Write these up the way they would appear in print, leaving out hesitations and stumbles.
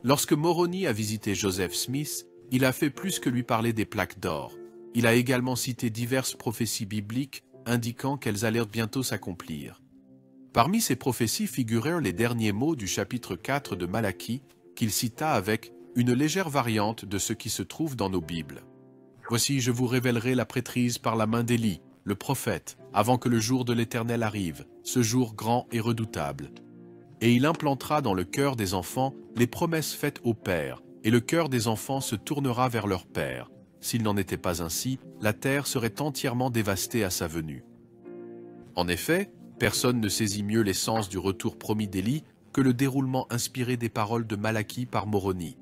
Lorsque Moroni a visité Joseph Smith, il a fait plus que lui parler des plaques d'or. Il a également cité diverses prophéties bibliques indiquant qu'elles allaient bientôt s'accomplir. Parmi ces prophéties figurèrent les derniers mots du chapitre 4 de Malachie, qu'il cita avec une légère variante de ce qui se trouve dans nos Bibles. « Voici, je vous révélerai la prêtrise par la main d'Élie, le prophète, avant que le jour de l'Éternel arrive, ce jour grand et redoutable. Et il implantera dans le cœur des enfants les promesses faites aux pères, et le cœur des enfants se tournera vers leur père. S'il n'en était pas ainsi, la terre serait entièrement dévastée à sa venue. » En effet, personne ne saisit mieux l'essence du retour promis d'Élie que le déroulement inspiré des paroles de Malachie par Moroni.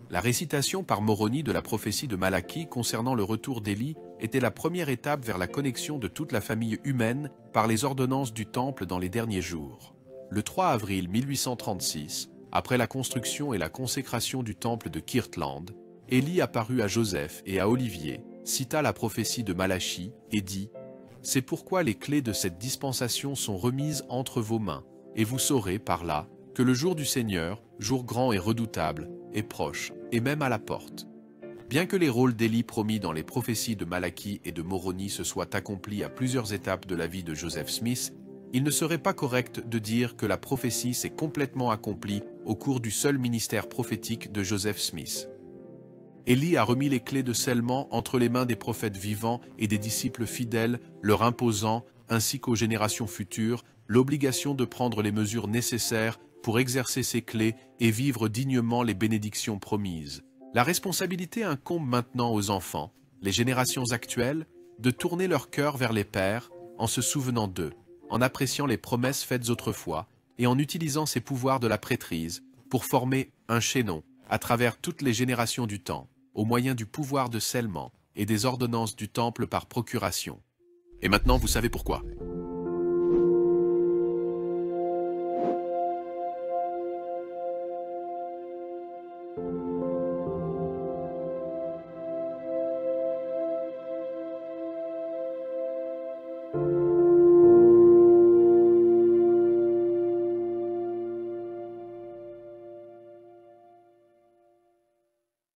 La récitation par Moroni de la prophétie de Malachie concernant le retour d'Élie était la première étape vers la connexion de toute la famille humaine par les ordonnances du Temple dans les derniers jours. Le 3 avril 1836, après la construction et la consécration du Temple de Kirtland, Élie apparut à Joseph et à Olivier, cita la prophétie de Malachie et dit « C'est pourquoi les clés de cette dispensation sont remises entre vos mains, et vous saurez par là que le jour du Seigneur, jour grand et redoutable, est proche, et même à la porte. » Bien que les rôles d'Élie promis dans les prophéties de Malachie et de Moroni se soient accomplis à plusieurs étapes de la vie de Joseph Smith, il ne serait pas correct de dire que la prophétie s'est complètement accomplie au cours du seul ministère prophétique de Joseph Smith. Élie a remis les clés de scellement entre les mains des prophètes vivants et des disciples fidèles, leur imposant, ainsi qu'aux générations futures, l'obligation de prendre les mesures nécessaires pour exercer ces clés et vivre dignement les bénédictions promises. La responsabilité incombe maintenant aux enfants, les générations actuelles, de tourner leur cœur vers les pères en se souvenant d'eux, en appréciant les promesses faites autrefois et en utilisant ces pouvoirs de la prêtrise pour former un chaînon à travers toutes les générations du temps, au moyen du pouvoir de scellement et des ordonnances du temple par procuration. Et maintenant, vous savez pourquoi.